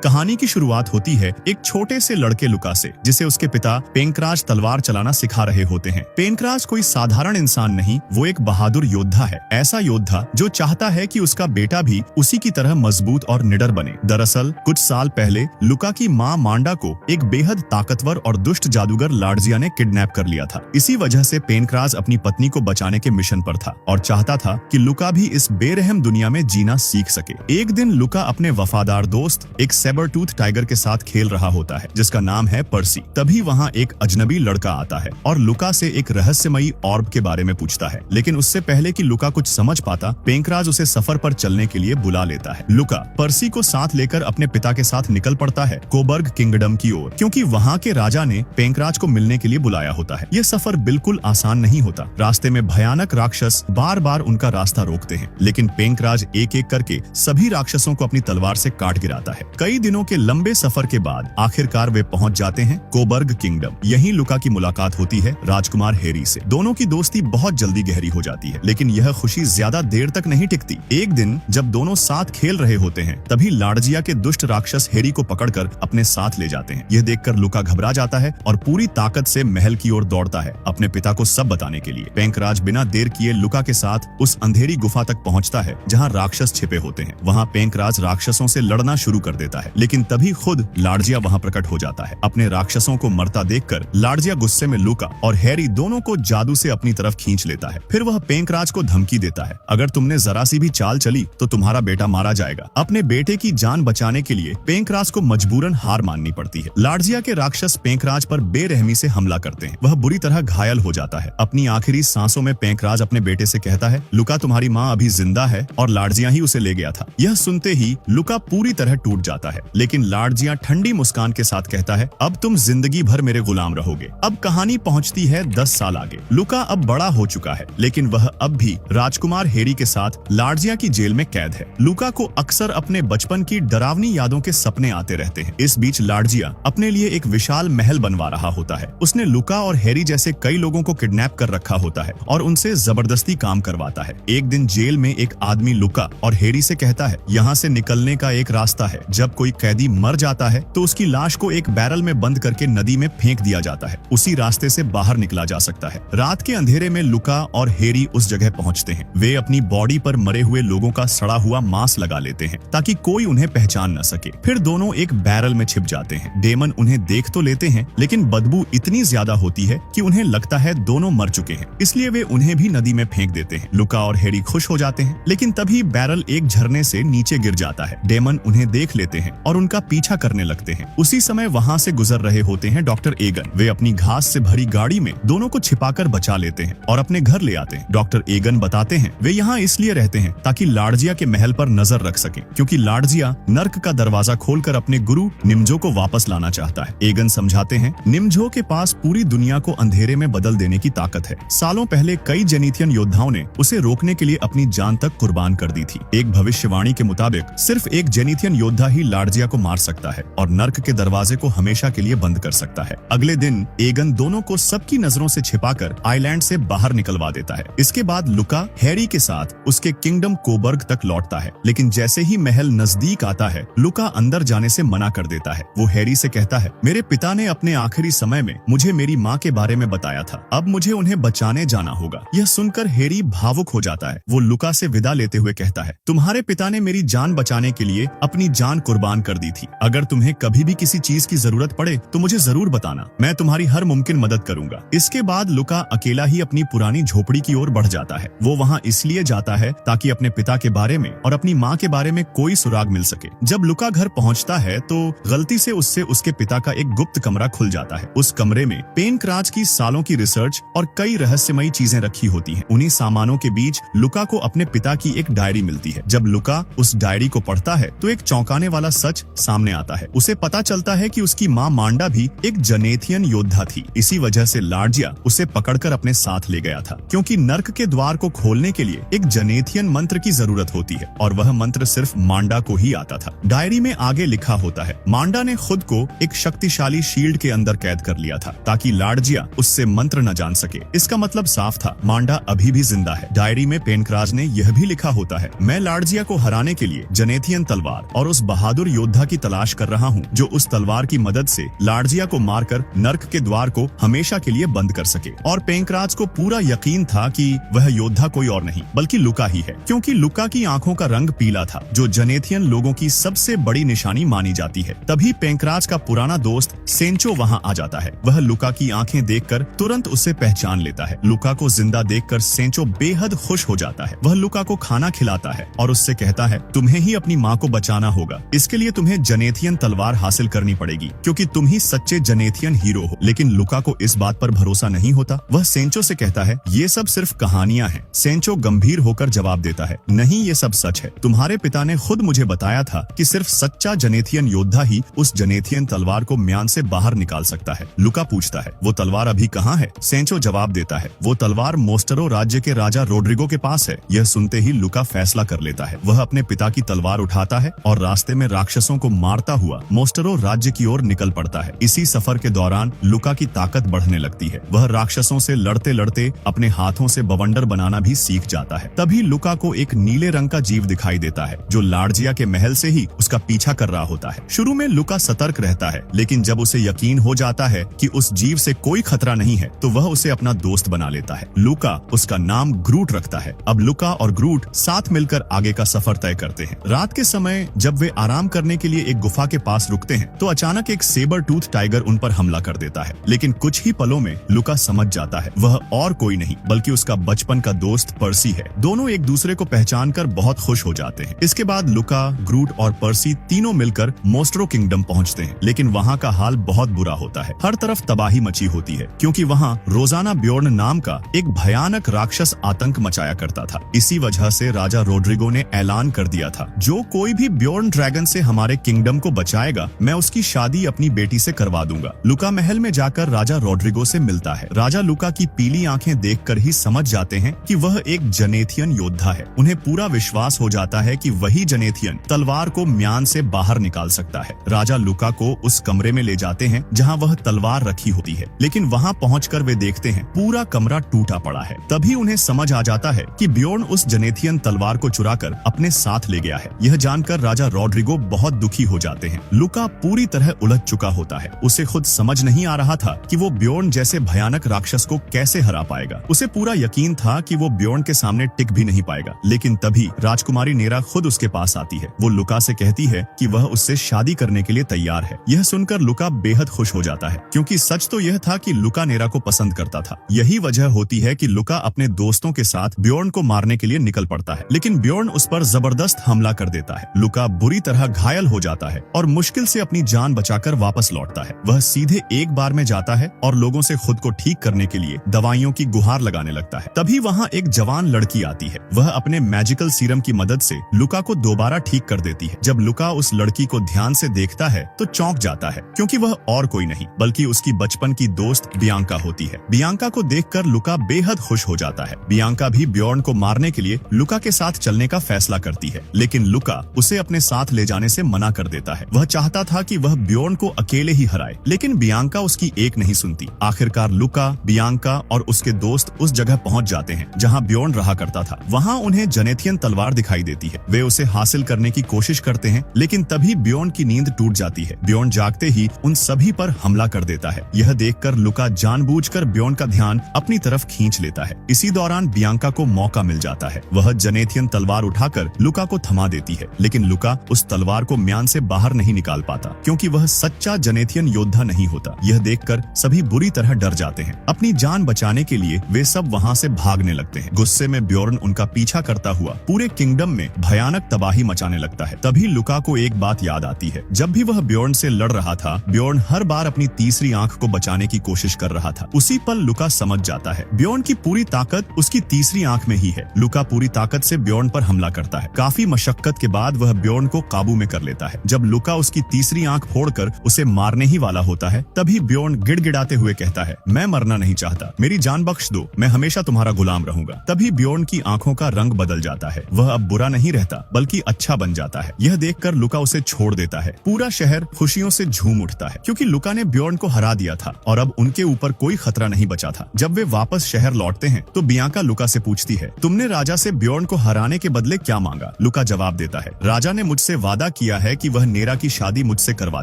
कहानी की शुरुआत होती है एक छोटे से लड़के लुका से, जिसे उसके पिता पेंकराज तलवार चलाना सिखा रहे होते हैं। पेंकराज कोई साधारण इंसान नहीं, वो एक बहादुर योद्धा है। ऐसा योद्धा जो चाहता है कि उसका बेटा भी उसी की तरह मजबूत और निडर बने। दरअसल कुछ साल पहले लुका की माँ मांडा को एक बेहद ताकतवर और दुष्ट जादूगर लार्जिया ने किडनैप कर लिया था। इसी वजह से पेंकराज अपनी पत्नी को बचाने के मिशन पर था और चाहता था कि लुका भी इस बेरहम दुनिया में जीना सीख सके। एक दिन लुका अपने वफादार दोस्त एक सेबरटूथ टाइगर के साथ खेल रहा होता है, जिसका नाम है पर्सी। तभी वहाँ एक अजनबी लड़का आता है और लुका से एक रहस्यमयी ऑर्ब के बारे में पूछता है। लेकिन उससे पहले कि लुका कुछ समझ पाता, पेंकराज उसे सफर पर चलने के लिए बुला लेता है। लुका पर्सी को साथ लेकर अपने पिता के साथ निकल पड़ता है कोबर्ग किंगडम की ओर, क्योंकि वहाँ के राजा ने पेंकराज को मिलने के लिए बुलाया होता है। यह सफर बिल्कुल आसान नहीं होता। रास्ते में भयानक राक्षस बार बार उनका रास्ता रोकते हैं, लेकिन पेंकराज एक एक करके सभी राक्षसों को अपनी तलवार से काट गिराता है। कई दिनों के लंबे सफर के बाद आखिरकार वे पहुंच जाते हैं कोबर्ग किंगडम। यहीं लुका की मुलाकात होती है राजकुमार हैरी से। दोनों की दोस्ती बहुत जल्दी गहरी हो जाती है, लेकिन यह खुशी ज्यादा देर तक नहीं टिकती। एक दिन जब दोनों साथ खेल रहे होते हैं, तभी लार्जिया के दुष्ट राक्षस हैरी को पकड़कर अपने साथ ले जाते हैं। यह देखकर लुका घबरा जाता है और पूरी ताकत से महल की ओर दौड़ता है अपने पिता को सब बताने के लिए। पेंकराज बिना देर किए लुका के साथ उस अंधेरी गुफा तक पहुंचता है जहां राक्षस छिपे होते हैं। वहां पेंकराज राक्षसों से लड़ना शुरू कर देता है, लेकिन तभी खुद लार्जिया वहां प्रकट हो जाता है। अपने राक्षसों को मरता देखकर लार्जिया गुस्से में लुका और हैरी दोनों को जादू से अपनी तरफ खींच लेता है। फिर वह पेंकराज को धमकी देता है, अगर तुमने जरा सी भी चाल चली तो तुम्हारा बेटा मारा जाएगा। अपने बेटे की जान बचाने के लिए पेंकराज को मजबूरन हार माननी पड़ती है। लार्जिया के राक्षस पेंकराज पर बेरहमी से हमला करते हैं। वह बुरी तरह घायल हो जाता है। अपनी आखिरी सांसों में पेंकराज अपने बेटे से कहता है, लुका तुम्हारी माँ अभी जिंदा है और लार्जिया ही उसे ले गया था। यह सुनते ही लुका पूरी तरह टूट जाता है, लेकिन लार्जिया ठंडी मुस्कान के साथ कहता है, अब तुम जिंदगी भर मेरे गुलाम रहोगे। अब कहानी पहुंचती है 10 साल आगे। लुका अब बड़ा हो चुका है, लेकिन वह अब भी राजकुमार हैरी के साथ लार्जिया की जेल में कैद है। लुका को अक्सर अपने बचपन की डरावनी यादों के सपने आते रहते हैं। इस बीच लार्जिया अपने लिए एक विशाल महल बनवा रहा होता है। उसने लुका और हैरी जैसे कई लोगों को किडनैप कर रखा होता है और उनसे जबरदस्ती काम करवाता है। एक दिन जेल में एक आदमी लुका और हैरी से कहता है, यहाँ से निकलने का एक रास्ता है। जब कोई कैदी मर जाता है तो उसकी लाश को एक बैरल में बंद करके नदी में फेंक दिया जाता है। उसी रास्ते से बाहर निकला जा सकता है। रात के अंधेरे में लुका और हैरी उस जगह पहुंचते हैं। वे अपनी बॉडी पर मरे हुए लोगों का सड़ा हुआ मांस लगा लेते हैं ताकि कोई उन्हें पहचान न सके। फिर दोनों एक बैरल में छिप जाते हैं। डेमन उन्हें देख तो लेते हैं, लेकिन बदबू इतनी ज्यादा होती है कि उन्हें लगता है दोनों मर चुके हैं, इसलिए वे उन्हें भी नदी में फेंक देते हैं। लुका और हैरी खुश हो जाते हैं, लेकिन तभी बैरल एक झरने से नीचे गिर जाता है। डेमन उन्हें देख लेते हैं और उनका पीछा करने लगते हैं। उसी समय वहाँ से गुजर रहे होते हैं डॉक्टर एगन। वे अपनी घास से भरी गाड़ी में दोनों को छिपाकर बचा लेते हैं और अपने घर ले आते हैं। डॉक्टर एगन बताते हैं वे यहाँ इसलिए रहते हैं ताकि लार्जिया के महल पर नजर रख सकें, क्योंकि लार्जिया नर्क का दरवाजा खोलकर अपने गुरु निम्जो को वापस लाना चाहता है। एगन समझाते हैं निम्जो के पास पूरी दुनिया को अंधेरे में बदल देने की ताकत है। सालों पहले कई जेनिथियन योद्धाओं ने उसे रोकने के लिए अपनी जान तक कुर्बान कर दी थी। एक भविष्यवाणी के मुताबिक सिर्फ एक जेनिथियन योद्धा ही लार्जिया को मार सकता है और नर्क के दरवाजे को हमेशा के लिए बंद कर सकता है। अगले दिन एगन दोनों को सबकी नजरों से छिपाकर आइलैंड से बाहर निकलवा देता है। इसके बाद लुका हैरी के साथ उसके किंगडम कोबर्ग तक लौटता है, लेकिन जैसे ही महल नजदीक आता है, लुका अंदर जाने से मना कर देता है। वो हैरी से कहता है, मेरे पिता ने अपने आखिरी समय में मुझे मेरी माँ के बारे में बताया था, अब मुझे उन्हें बचाने जाना होगा। यह सुनकर हैरी भावुक हो जाता है। वो लुका से विदा लेते हुए कहता है, तुम्हारे पिता ने मेरी जान बचाने के लिए अपनी जान कुर्बान कर दी थी। अगर तुम्हें कभी भी किसी चीज की जरूरत पड़े तो मुझे जरूर बताना, मैं तुम्हारी हर मुमकिन मदद करूंगा। इसके बाद लुका अकेला ही अपनी पुरानी झोपड़ी की ओर बढ़ जाता है। वो वहाँ इसलिए जाता है ताकि अपने पिता के बारे में और अपनी माँ के बारे में कोई सुराग मिल सके। जब लुका घर पहुँचता है तो गलती से उससे उसके पिता का एक गुप्त कमरा खुल जाता है। उस कमरे में पेंकराज की सालों की रिसर्च और कई रहस्यमयी चीजें रखी होती हैं। उन्हीं सामानों के बीच लुका को अपने पिता की एक डायरी मिलती है। जब लुका उस डायरी को पढ़ता है तो एक चौंकाने वाला सच सामने आता है। उसे पता चलता है कि उसकी माँ मांडा भी एक जेनेथियन योद्धा थी। इसी वजह से लार्जिया उसे पकड़कर अपने साथ ले गया था, क्योंकि नर्क के द्वार को खोलने के लिए एक जेनेथियन मंत्र की जरूरत होती है और वह मंत्र सिर्फ मांडा को ही आता था। डायरी में आगे लिखा होता है, मांडा ने खुद को एक शक्तिशाली शील्ड के अंदर कैद कर लिया था ताकि लार्जिया उससे मंत्र न जान सके। इसका मतलब साफ था, मांडा अभी भी जिंदा है। डायरी में पेंकराज ने यह भी लिखा होता है, मैं लार्जिया को हराने के लिए जेनेथियन तलवार और उस बहादुर योद्धा की तलाश कर रहा हूँ जो उस तलवार की मदद से लार्जिया को मारकर नर्क के द्वार को हमेशा के लिए बंद कर सके। और पेंक्राज को पूरा यकीन था कि वह योद्धा कोई और नहीं बल्कि लुका ही है, क्योंकि लुका की आंखों का रंग पीला था जो जनेथियन लोगों की सबसे बड़ी निशानी मानी जाती है। तभी पेंक्राज का पुराना दोस्त सेंचो वहाँ आ जाता है। वह लुका की आंखें देखकर तुरंत उसे पहचान लेता है। लुका को जिंदा देखकर सेंचो बेहद खुश हो जाता है। वह लुका को खाना खिलाता है और उससे कहता है, तुम्हें ही अपनी माँ को बचाना होगा। इसके लिए तुम्हें जनेथियन तलवार हासिल करनी पड़ेगी क्योंकि तुम ही सच्चे जनेथियन हीरो हो। लेकिन लुका को इस बात पर भरोसा नहीं होता। वह सेंचो से कहता है, ये सब सिर्फ कहानियां हैं। सेंचो गंभीर होकर जवाब देता है, नहीं, ये सब सच है। तुम्हारे पिता ने खुद मुझे बताया था कि सिर्फ सच्चा जनेथियन योद्धा ही उस जनेथियन तलवार को म्यान से बाहर निकाल सकता है। लुका पूछता है, वो तलवार अभी कहाँ है? सेंचो जवाब देता है, वो तलवार मोस्टरो राज्य के राजा रोड्रिगो के पास है। यह सुनते ही लुका फैसला कर लेता है। वह अपने पिता की तलवार उठाता है और रास्ते में राक्षसों को मारता हुआ मोस्टरो राज्य की ओर निकल पड़ता है। इसी सफर के दौरान लुका की ताकत बढ़ने लगती है। वह राक्षसों से लड़ते लड़ते अपने हाथों से बवंडर बनाना भी सीख जाता है। तभी लुका को एक नीले रंग का जीव दिखाई देता है जो लार्जिया के महल से ही उसका पीछा कर रहा होता है। शुरू में लुका सतर्क रहता है, लेकिन जब उसे यकीन हो जाता है कि उस जीव से कोई खतरा नहीं है तो वह उसे अपना दोस्त बना लेता है। लुका उसका नाम ग्रूट रखता है। अब लुका और ग्रूट साथ मिलकर आगे का सफर तय करते हैं। रात के समय जब वे आराम करने के लिए एक गुफा के पास रुकते हैं तो अचानक एक सेबर टूथ टाइगर उन पर हमला कर देता है। लेकिन कुछ ही पलों में लुका समझ जाता है वह और कोई नहीं बल्कि उसका बचपन का दोस्त पर्सी है। दोनों एक दूसरे को पहचान कर बहुत खुश हो जाते हैं। इसके बाद लुका, ग्रूट और पर्सी तीनों मिलकर मोस्ट्रो किंगडम पहुंचते हैं। लेकिन वहां का हाल बहुत बुरा होता है। हर तरफ तबाही मची होती है क्योंकि वहां रोजाना ब्योर्न नाम का एक भयानक राक्षस आतंक मचाया करता था। इसी वजह से राजा रोड्रिगो ने ऐलान कर दिया था, जो कोई भी ब्योर्न ड्रैगन से हमारे किंगडम को बचाएगा मैं उसकी शादी अपनी बेटी से करवा दूंगा। लुका महल में जाकर राजा रोड्रिगो से मिलता है। राजा लुका की पीली आंखें देखकर ही समझ जाते हैं कि वह एक जनेथियन योद्धा है। उन्हें पूरा विश्वास हो जाता है कि वही जनेथियन तलवार को म्यान से बाहर निकाल सकता है। राजा लुका को उस कमरे में ले जाते हैं जहां वह तलवार रखी होती है, लेकिन वहां पहुंचकर वे देखते हैं पूरा कमरा टूटा पड़ा है। तभी उन्हें समझ आ जाता है कि ब्योर्न उस जनेथियन तलवार को चुराकर अपने साथ ले गया है। यह जानकर राजा रोड्रिगो बहुत दुखी हो जाते हैं। लुका पूरी तरह उलझ चुका होता है। उसे खुद समझ नहीं आ रहा था कि वो ब्योर्न जैसे भयानक राक्षस को कैसे हरा पाएगा। उसे पूरा यकीन था कि वो ब्योर्न के सामने टिक भी नहीं पाएगा। लेकिन तभी राजकुमारी नेरा खुद उसके पास आती है। वो लुका से कहती है कि वह उससे शादी करने के लिए तैयार है। यह सुनकर लुका बेहद खुश हो जाता है क्योंकि सच तो यह था कि लुका नेरा को पसंद करता था। यही वजह होती है कि लुका अपने दोस्तों के साथ ब्योर्न को मारने के लिए निकल पड़ता है, लेकिन ब्योर्न उस पर जबरदस्त हमला कर देता है। लुका बुरी तरह घायल हो जाता है और मुश्किल से अपनी जान बचाकर वापस लौटता है। वह सीधे एक बार में जाता है और लोगों से खुद को ठीक करने के लिए दवाइयों की गुहार लगाने लगता है। तभी वहाँ एक जवान लड़की आती है। वह अपने मैजिकल सीरम की मदद से लुका को दोबारा ठीक कर देती है। जब लुका उस लड़की को ध्यान से देखता है तो चौंक जाता है क्योंकि वह और कोई नहीं बल्कि उसकी बचपन की दोस्त बियांका होती है। बियांका को देखकर लुका बेहद खुश हो जाता है। बियांका भी ब्योर्न को मारने के लिए लुका के साथ चलने का फैसला करती है, लेकिन लुका उसे अपने साथ ले जाने से मना कर देता है। वह चाहता था कि वह ब्योर्न को अकेले ही हराए, लेकिन बियांका उसकी एक नहीं सुनती। आखिरकार लुका, बियांका और उसके दोस्त उस जगह पहुंच जाते हैं जहां ब्योर्न रहा करता था। वहां उन्हें जनेथियन तलवार दिखाई देती है। वे उसे हासिल करने की कोशिश करते हैं, लेकिन तभी ब्योर्न की नींद टूट जाती है। ब्योर्न जागते ही उन सभी पर हमला कर देता है। यह देखकर लुका जानबूझकर ब्योर्न का ध्यान अपनी तरफ खींच लेता है। इसी दौरान बियांका को मौका मिल जाता है। वह जनेथियन तलवार उठाकर लुका को थमा देती है, लेकिन लुका उस तलवार को म्यान से बाहर नहीं निकाल पाता क्योंकि वह सच्चा जनेथियन योद्धा नहीं होता। यह देखकर सभी बुरी तरह डर जाते हैं। अपनी जान बचाने के लिए वे सब वहां से भागने लगते हैं। गुस्से में ब्योर्न उनका पीछा करता हुआ पूरे किंगडम में भयानक तबाही मचाने लगता है। तभी लुका को एक बात याद आती है। जब भी वह ब्योर्न से लड़ रहा था, ब्योर्न हर बार अपनी तीसरी आंख को बचाने की कोशिश कर रहा था। उसी पल लुका समझ जाता है ब्योर्न की पूरी ताकत उसकी तीसरी आंख में ही है। लुका पूरी ताकत से ब्योर्न पर हमला करता है। काफी मशक्कत के बाद वह ब्योर्न को काबू में कर लेता है। जब लुका उसकी तीसरी आंख फोड़कर उसे मारने ही वाला होता है, तभी ब्योर्न गिड़गिड़ाते हुए कहता है, मैं मरना नहीं चाहता, मेरी जान बख्श दो, मैं हमेशा तुम्हारा गुलाम रहूंगा। तभी ब्योर्न की आंखों का रंग बदल जाता है। वह अब बुरा नहीं रहता बल्कि अच्छा बन जाता है। यह देखकर लुका उसे छोड़ देता है। पूरा शहर खुशियों से झूम उठता है क्योंकि लुका ने ब्योर्न को हरा दिया था और अब उनके ऊपर कोई खतरा नहीं बचा था। जब वे वापस शहर लौटते हैं तो बियांका लुका से पूछती है, तुमने राजा से ब्योर्न को हराने के बदले क्या मांगा? लुका जवाब देता है, राजा ने मुझसे वादा किया है कि वह नेरा की शादी मुझसे करवा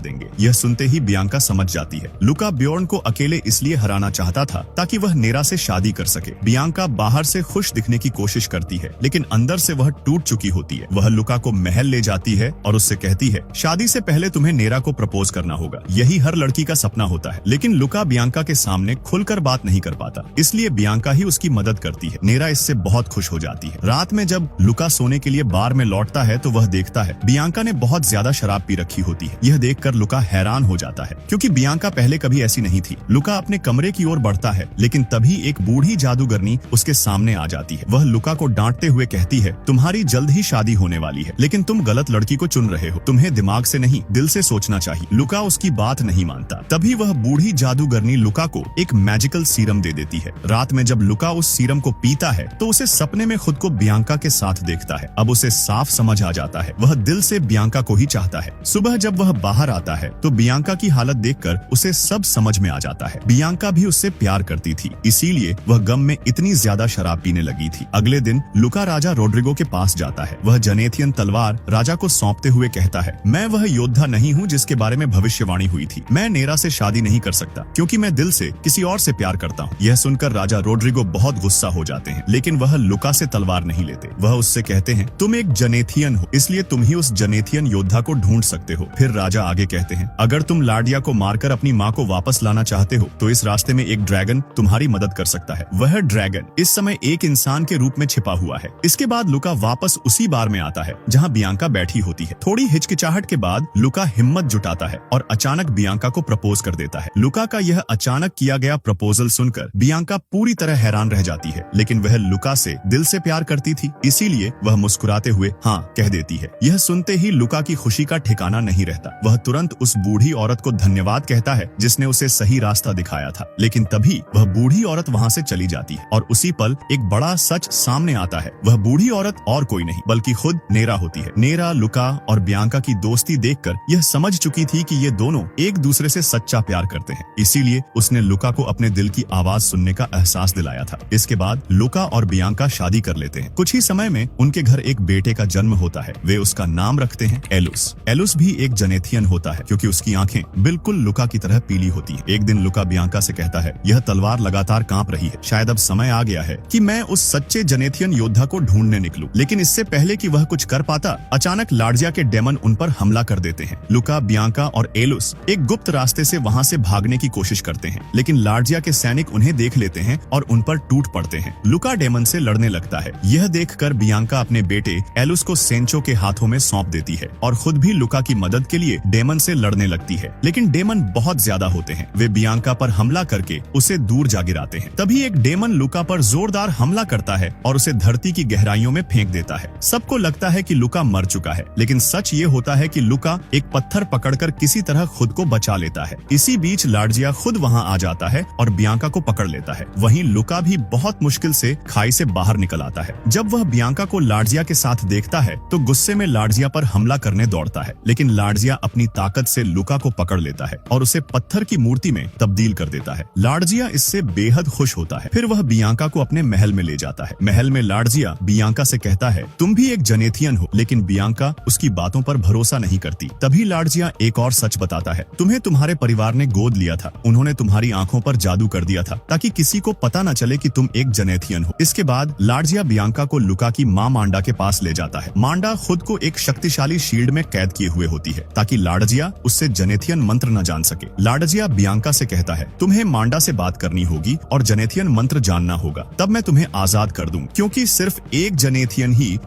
देंगे। यह सुनते ही बियांका समझ जाती है लुका ब्योर्न को अकेले इसलिए हराना चाहता था ताकि वह नेरा से शादी कर सके। बियांका बाहर से खुश दिखने की कोशिश करती है लेकिन अंदर से वह टूट चुकी होती है। वह लुका को महल ले जाती है और उससे कहती है शादी से पहले तुम्हें नेरा को प्रपोज करना होगा। यही हर लड़की का सपना होता है। लेकिन लुका बियांका के सामने खुलकर बात नहीं कर पाता, इसलिए बियांका ही उसकी मदद करती है। नेरा इससे बहुत खुश हो जाती है। रात में जब लुका सोने के लिए बार में लौटता है तो वह देखता है बियांका ने बहुत ज्यादा शराब पी रखी होती है। यह देखकर लुका हैरान हो जाता है क्योंकि बियांका पहले कभी ऐसी नहीं थी। लुका अपने कमरे की ओर बढ़ता है लेकिन तभी एक बूढ़ी जादूगरनी उसके सामने आ जाती है। वह लुका को डांटते हुए कहती है तुम्हारी जल्द ही शादी होने वाली है लेकिन तुम गलत लड़की को चुन रहे हो। तुम्हें दिमाग से नहीं दिल से सोचना चाहिए। लुका उसकी बात नहीं मानता। तभी वह बूढ़ी जादूगरनी लुका को एक मैजिकल सीरम दे देती है। रात में जब लुका उस सीरम को पीता है तो उसे सपने में खुद को बियांका के साथ देखता है। अब उसे साफ समझ आ जाता है वह दिल से बियांका को ही चाहता है। सुबह जब वह बाहर आता है तो बियांका की हालत देखकर उसे सब समझ में आ जाता है। बियांका भी उससे प्यार करती थी, इसीलिए वह गम में इतनी ज्यादा शराब पीने लगी थी। अगले दिन लुका राजा रोड्रिगो के पास जाता है। वह जनेथियन तलवार राजा को सौंपते हुए कहता है मैं वह योद्धा नहीं हूँ जिसके बारे में भविष्यवाणी हुई थी। मैं नेरा से शादी नहीं कर सकता क्योंकि मैं दिल से किसी और से प्यार करता हूँ। यह सुनकर राजा रोड्रिगो बहुत गुस्सा हो जाते हैं लेकिन वह लुका से तलवार नहीं लेते। वह उससे कहते हैं तुम एक जनेथियन हो इसलिए तुम ही उस जनेथियन योद्धा को ढूंढ सकते हो। फिर राजा आगे कहते हैं अगर तुम लाडिया को मारकर अपनी माँ को वापस लाना चाहते हो तो इस रास्ते में एक ड्रैगन तुम्हारी मदद कर सकता है। वह ड्रैगन इस समय एक इंसान के रूप में छिपा हुआ है। इसके बाद लुका वापस उसी बार में आता है जहाँ बियांका बैठी होती है। थोड़ी हिचकिचाहट के बाद लुका हिम्मत जुटाता है और अचानक बियांका को प्रपोज कर देता है। लुका का यह अचानक किया गया प्रपोजल सुनकर बियांका पूरी तरह हैरान रह जाती है लेकिन वह लुका से दिल से प्यार करती थी, इसीलिए वह मुस्कुराते हुए हाँ कह देती है। यह सुनते ही लुका की खुशी का ठिकाना नहीं रहता। वह तुरंत उस बूढ़ी औरत को धन्यवाद कहता है जिसने उसे सही रास्ता दिखाया था। लेकिन तभी वह बूढ़ी औरत वहाँ से चली जाती है और उसी पल एक बड़ा सच सामने आता है। वह बूढ़ी औरत और कोई नहीं बल्कि खुद नेरा होती है। नेरा लुका और बियांका की दोस्ती देखकर यह समझ चुकी थी कि ये दोनों एक दूसरे से सच्चा प्यार करते हैं, इसीलिए उसने लुका को अपने दिल की आवाज सुनने का एहसास दिलाया था। इसके बाद लुका और बियांका शादी कर लेते हैं। कुछ ही समय में उनके घर एक बेटे का जन्म होता है। वे उसका नाम रखते हैं एलुस। एलुस भी एक जनेथियन होता है क्योंकि उसकी आंखें बिल्कुल लुका की तरह पीली होती हैं। एक दिन लुका बियांका से कहता है यह तलवार लगातार कांप रही है, शायद अब समय आ गया है कि मैं उस सच्चे जनेथियन योद्धा को ढूंढने निकलूं। लेकिन इससे पहले कि वह कुछ कर पाता अचानक लार्जिया के डेमन उन पर हमला कर देते हैं। लुका, बियांका और एलुस एक गुप्त रास्ते से वहां से भागने की कोशिश करते हैं लेकिन लार्जिया के सैनिक उन्हें देख लेते हैं और उन पर टूट पड़ते हैं। लुका डेमन से लड़ने लगता है। यह देखकर बियांका अपने बेटे एलुस को सेंचो के हाथों में सौंप देती है और खुद भी लुका की मदद के लिए डेमन से लड़ने लगती है। लेकिन डेमन बहुत ज्यादा होते हैं। वे बियांका पर हमला करके उसे दूर जा गिराते हैं। तभी एक डेमन लुका पर जोरदार हमला करता है और उसे धरती की गहराइयों में फेंक देता है। सबको लगता है कि लुका मर चुका है लेकिन सच ये होता है कि लुका एक पत्थर पकड़कर किसी तरह खुद को बचा लेता है। इसी बीच लार्जिया खुद वहां आ जाता है और बियांका को पकड़ लेता है। वहीं लुका भी बहुत मुश्किल से खाई से बाहर निकल आता है। जब वह बियांका को लार्जिया के साथ देखता है तो गुस्से में लार्जिया पर हमला करने दौड़ता है लेकिन लार्जिया अपनी ताकत से लुका को पकड़ लेता है और उसे पत्थर की मूर्ति में तब्दील कर देता है। लार्जिया इससे बेहद खुश होता है। फिर वह बियांका को अपने महल में ले जाता है। महल में लार्जिया बियांका से कहता है तुम भी एक जनेथियन हो, लेकिन बियांका उसकी बातों पर भरोसा नहीं करती। तभी लार्जिया एक और सच बताता है तुम्हें तुम्हारे परिवार ने गोद लिया था, उन्होंने तुम्हारी आंखों पर जादू कर दिया था ताकि किसी को पता न चले कि तुम एक जनेथियन हो। इसके बाद लार्जिया बियांका को लुका की माँ मांडा के पास ले जाता है। मांडा खुद को एक शक्तिशाली शील्ड में कैद किए हुए होती है ताकि लार्जिया उससे जनेथियन मंत्र न जान सके। लार्जिया बियांका से कहता है तुम्हें मांडा से बात करनी होगी और जनेथियन मंत्र जानना होगा, तब मैं तुम्हें आजाद कर दूं, क्योंकि सिर्फ एक जनेथियन ही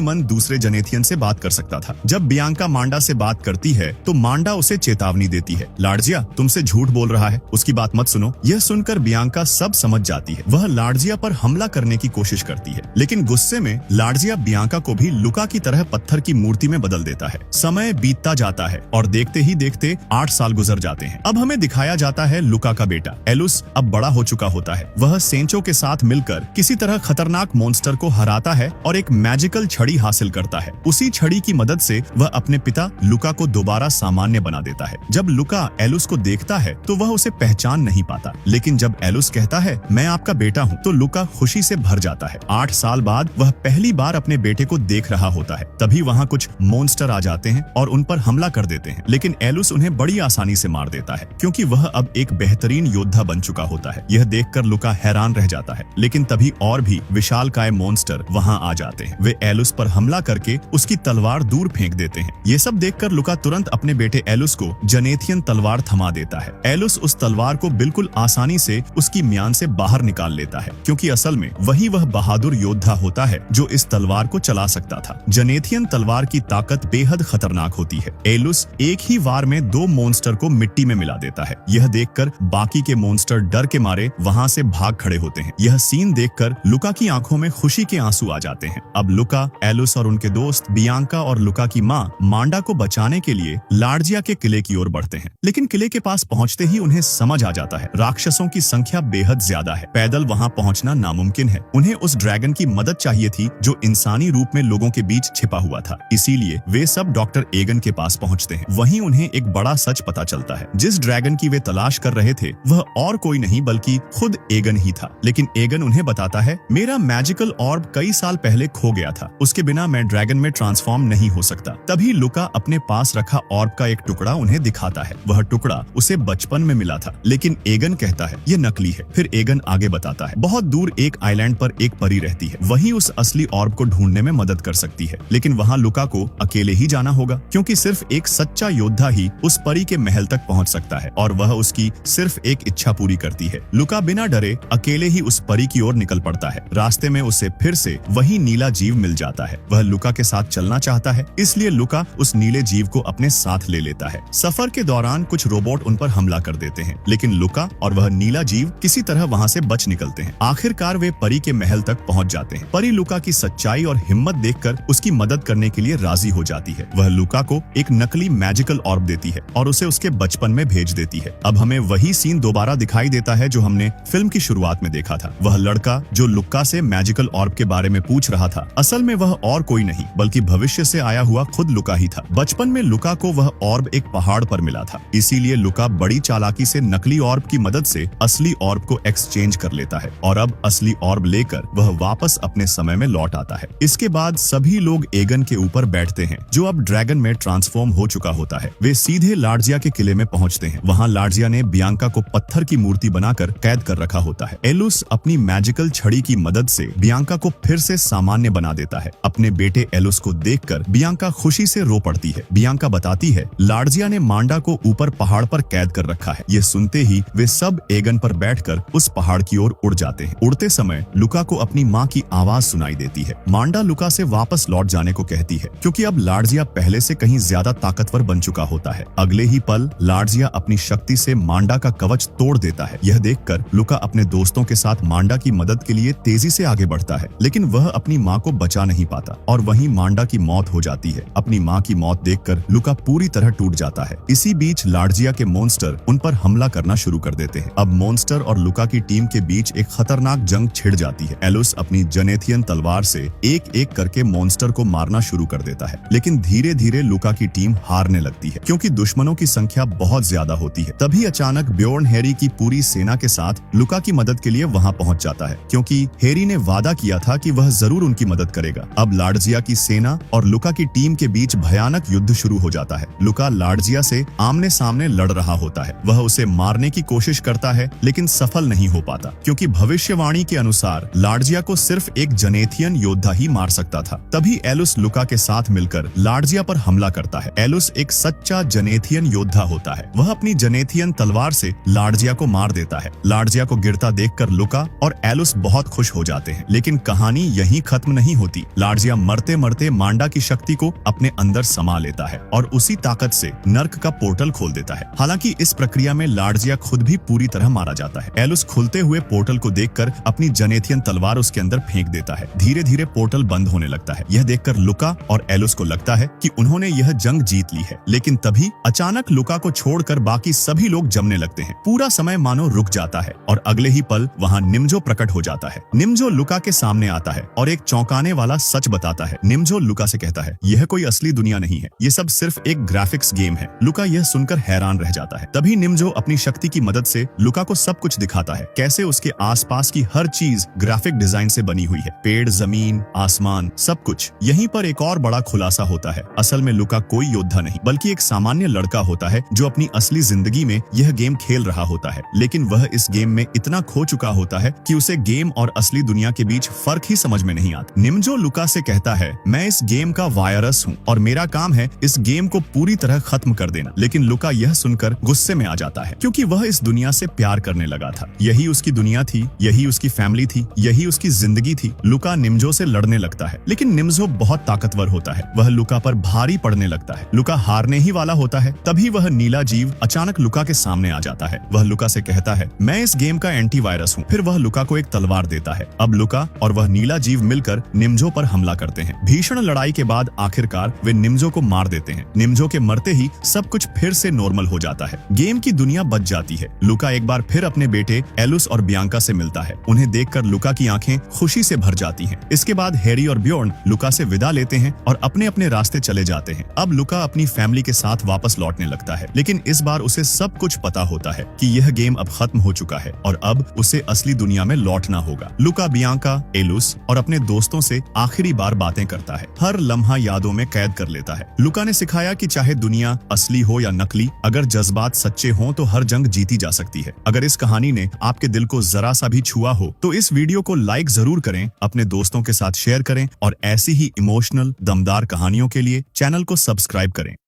मन दूसरे जनेथियन से बात कर सकता था। जब बियांका मांडा से बात करती है तो मांडा उसे चेतावनी देती है लार्जिया तुमसे झूठ बोल रहा है, उसकी बात मत सुनो। यह सुनकर बियांका सब समझ जाती है। वह लार्जिया पर हमला करने की कोशिश करती है लेकिन गुस्से में लार्जिया बियांका को भी लुका की तरह पत्थर की मूर्ति में बदल देता है। समय बीतता जाता है और देखते ही देखते 8 साल गुजर जाते हैं। अब हमें दिखाया जाता है लुका का बेटा एलुस अब बड़ा हो चुका होता है। वह सेंचो के साथ मिलकर किसी तरह खतरनाक मॉन्स्टर को हराता है और एक मैजिकल छड़ी हासिल करता है। उसी छड़ी की मदद से वह अपने पिता लुका को दोबारा सामान्य बना देता है। जब लुका एलुस को देखता है तो वह उसे पहचान नहीं पाता, लेकिन जब एलुस कहता है मैं आपका बेटा हूँ तो लुका खुशी से भर जाता है। 8 साल बाद वह पहली बार अपने बेटे को देख रहा होता है। तभी वहाँ कुछ मॉन्स्टर मॉन्स्टर आ जाते हैं और उन पर हमला कर देते हैं, लेकिन एलुस उन्हें बड़ी आसानी से मार देता है क्योंकि वह अब एक बेहतरीन योद्धा बन चुका होता है। यह देखकर लुका हैरान रह जाता है, लेकिन तभी और भी विशालकाय मॉन्स्टर वहां आ जाते हैं। वे एलुस पर हमला करके उसकी तलवार दूर फेंक देते हैं। ये सब देखकर लुका तुरंत अपने बेटे एलुस को जनेथियन तलवार थमा देता है। एलुस उस तलवार को बिल्कुल आसानी से उसकी म्यान से बाहर निकाल लेता है क्योंकि असल में वही वह बहादुर योद्धा होता है जो इस तलवार को चला सकता था। जनेथियन तलवार की ताकत बेहद खतरनाक होती है। एलुस एक ही वार में 2 मॉन्स्टर को मिट्टी में मिला देता है। यह देखकर बाकी के मॉन्स्टर डर के मारे वहां से भाग खड़े होते हैं। यह सीन देखकर लुका की आंखों में खुशी के आंसू आ जाते हैं। अब लुका, एलुस और उनके दोस्त बियांका और लुका की मां मांडा को बचाने के लिए लार्जिया के किले की ओर बढ़ते हैं, लेकिन किले के पास पहुंचते ही उन्हें समझ आ जाता है राक्षसों की संख्या बेहद ज्यादा है। पैदल वहां पहुंचना नामुमकिन है। उन्हें उस ड्रैगन की मदद चाहिए थी जो इंसानी रूप में लोगों के बीच छिपा हुआ था। इसीलिए वे सब डॉक्टर एगन के पास पहुंचते हैं। वहीं उन्हें एक बड़ा सच पता चलता है। जिस ड्रैगन की वे तलाश कर रहे थे वह और कोई नहीं बल्कि खुद एगन ही था। लेकिन एगन उन्हें बताता है, मेरा मैजिकल ऑर्ब कई साल पहले खो गया था, उसके बिना मैं ड्रैगन में ट्रांसफॉर्म नहीं हो सकता। तभी लुका अपने पास रखा ऑर्ब का एक टुकड़ा उन्हें दिखाता है। वह टुकड़ा उसे बचपन में मिला था, लेकिन एगन कहता है ये नकली है। फिर एगन आगे बताता है, बहुत दूर एक आइलैंड पर एक परी रहती है, वही उस असली ऑर्ब को ढूंढने में मदद कर सकती है। लेकिन वहां लुका को अकेले ही जाना होगा क्योंकि सिर्फ एक सच्चा योद्धा ही उस परी के महल तक पहुंच सकता है और वह उसकी सिर्फ एक इच्छा पूरी करती है। लुका बिना डरे अकेले ही उस परी की ओर निकल पड़ता है। रास्ते में उसे फिर से वही नीला जीव मिल जाता है। वह लुका के साथ चलना चाहता है, इसलिए लुका उस नीले जीव को अपने साथ ले लेता है। सफर के दौरान कुछ रोबोट उन पर हमला कर देते हैं, लेकिन लुका और वह नीला जीव किसी तरह वहां से बच निकलते हैं। आखिरकार वे परी के महल तक पहुंच जाते हैं। परी लुका की सच्चाई और हिम्मत देखकर उसकी मदद करने के लिए राजी हो जाती है। वह लुका को एक नकली मैजिकल ऑर्ब देती है और उसे उसके बचपन में भेज देती है। अब हमें वही सीन दोबारा दिखाई देता है जो हमने फिल्म की शुरुआत में देखा था। वह लड़का जो लुका से मैजिकल ऑर्ब के बारे में पूछ रहा था, असल में वह और कोई नहीं बल्कि भविष्य से आया हुआ खुद लुका ही था। बचपन में लुका को वह ऑर्ब एक पहाड़ पर मिला था, इसीलिए लुका बड़ी चालाकी से नकली ऑर्ब की मदद से असली ऑर्ब को एक्सचेंज कर लेता है और अब असली ऑर्ब लेकर वह वापस अपने समय में लौट आता है। इसके बाद सभी लोग एगन के ऊपर बैठते हैं जो अब ड्रैगन में ट्रांसफॉर्म हो चुका होता है। वे सीधे लार्जिया के किले में पहुंचते हैं। वहां लार्जिया ने बियांका को पत्थर की मूर्ति बनाकर कैद कर रखा होता है। एलुस अपनी मैजिकल छड़ी की मदद से बियांका को फिर से सामान्य बना देता है। अपने बेटे एलुस को देखकर बियांका खुशी से रो पड़ती है। बियांका बताती है, लार्जिया ने मांडा को ऊपर पहाड़ पर कैद कर रखा है। ये सुनते ही वे सब एगन पर बैठकर उस पहाड़ की ओर उड़ जाते हैं। उड़ते समय लुका को अपनी माँ की आवाज सुनाई देती है। मांडा लुका से वापस लौट जाने को कहती है क्योंकि अब लार्जिया पहले से कहीं ज्यादा ताकतवर बन चुका होता है। अगले ही पल लार्जिया अपनी शक्ति से मांडा का कवच तोड़ देता है। यह देखकर लुका अपने दोस्तों के साथ मांडा की मदद के लिए तेजी से आगे बढ़ता है, लेकिन वह अपनी माँ को बचा नहीं पाता और वहीं मांडा की मौत हो जाती है। अपनी माँ की मौत देखकर लुका पूरी तरह टूट जाता है। इसी बीच लार्जिया के मॉन्स्टर उन पर हमला करना शुरू कर देते हैं। अब मॉन्स्टर और लुका की टीम के बीच एक खतरनाक जंग छिड़ जाती है। एलुस अपनी जनेथियन तलवार से एक एक करके मॉन्स्टर को मारना शुरू कर देता है, लेकिन धीरे धीरे लुका की टीम हारने लगती है क्योंकि दुश्मनों की संख्या बहुत ज्यादा होती है। तभी अचानक ब्योर्न हेरी की पूरी सेना के साथ लुका की मदद के लिए वहां पहुंच जाता है क्योंकि हेरी ने वादा किया था कि वह जरूर उनकी मदद करेगा। अब लार्जिया की सेना और लुका की टीम के बीच भयानक युद्ध शुरू हो जाता है। लुका लार्जिया से आमने सामने लड़ रहा होता है। वह उसे मारने की कोशिश करता है लेकिन सफल नहीं हो पाता क्योंकि भविष्यवाणी के अनुसार लार्जिया को सिर्फ एक जनेथियन योद्धा ही मार सकता था। तभी एलुस लुका के साथ मिलकर लार्जिया पर हमला करता है। एलुस एक सच्चा जनेथियन योद्धा होता है। वह अपनी जनेथियन तलवार से लार्जिया को मार देता है। लार्जिया को गिरता देखकर लुका और एलुस बहुत खुश हो जाते हैं, लेकिन कहानी यहीं खत्म नहीं होती। लार्जिया मरते मरते मांडा की शक्ति को अपने अंदर समा लेता है और उसी ताकत से नर्क का पोर्टल खोल देता है। हालांकि इस प्रक्रिया में लार्जिया खुद भी पूरी तरह मारा जाता है। एलुस खुलते हुए पोर्टल को देखकर अपनी जनेथियन तलवार उसके अंदर फेंक देता है। धीरे धीरे पोर्टल बंद होने लगता है। यह देखकर लुका और एलुस को लगता है कि उन्होंने यह जंग जीत ली है, लेकिन तभी अचानक लुका को छोड़कर बाकी सभी लोग जमने लगते हैं। पूरा समय मानो रुक जाता है और अगले ही पल वहां निम्जो प्रकट हो जाता है। निम्जो लुका के सामने आता है और एक चौंकाने वाला सच बताता है। निम्जो लुका से कहता है, यह कोई असली दुनिया नहीं है, ये सब सिर्फ एक ग्राफिक्स गेम है। लुका यह सुनकर हैरान रह जाता है। तभी निम्जो अपनी शक्ति की मदद से लुका को सब कुछ दिखाता है, कैसे उसके आसपास की हर चीज ग्राफिक डिजाइन से बनी हुई है। पेड़, जमीन, आसमान, सब कुछ। यहीं पर एक और बड़ा खुलासा सा होता है। असल में लुका कोई योद्धा नहीं बल्कि एक सामान्य लड़का होता है जो अपनी असली जिंदगी में यह गेम खेल रहा होता है, लेकिन वह इस गेम में इतना खो चुका होता है कि उसे गेम और असली दुनिया के बीच फर्क ही समझ में नहीं आता। निम्जो लुका से कहता है, मैं इस गेम का वायरस हूँ और मेरा काम है इस गेम को पूरी तरह खत्म कर देना। लेकिन लुका यह सुनकर गुस्से में आ जाता है क्योंकि वह इस दुनिया से प्यार करने लगा था। यही उसकी दुनिया थी, यही उसकी फैमिली थी, यही उसकी जिंदगी थी। लुका निम्जो से लड़ने लगता है, लेकिन निम्जो बहुत ताकतवर होता है। वह लुका पर भारी पड़ने लगता है। लुका हारने ही वाला होता है, तभी वह नीला जीव अचानक लुका के सामने आ जाता है। वह लुका से कहता है, मैं इस गेम का एंटीवायरस हूँ। फिर वह लुका को एक तलवार देता है। अब लुका और वह नीला जीव मिलकर निम्जो पर हमला करते हैं। भीषण लड़ाई के बाद आखिरकार वे निम्जो को मार देते हैं। निम्जो के मरते ही सब कुछ फिर से नॉर्मल हो जाता है। गेम की दुनिया बच जाती है। लुका एक बार फिर अपने बेटे एलुस और बियांका से मिलता है। उन्हें देखकर लुका की आंखें खुशी से भर जाती हैं। इसके बाद हैरी और ब्योर्न लुका से विदा लेते हैं और अपने अपने रास्ते चले जाते हैं। अब लुका अपनी फैमिली के साथ वापस लौटने लगता है, लेकिन इस बार उसे सब कुछ पता होता है कि यह गेम अब खत्म हो चुका है और अब उसे असली दुनिया में लौटना होगा। लुका बियांका, एलुस और अपने दोस्तों से आखिरी बार बातें करता है। हर लम्हा यादों में कैद कर लेता है। लुका ने सिखाया कि चाहे दुनिया असली हो या नकली, अगर जज्बात सच्चे हों तो हर जंग जीती जा सकती है। अगर इस कहानी ने आपके दिल को जरा सा भी छुआ हो तो इस वीडियो को लाइक जरूर करें, अपने दोस्तों के साथ शेयर करें और ऐसी ही इमोशनल दमदार कहानियों के लिए चैनल को सब्सक्राइब करें।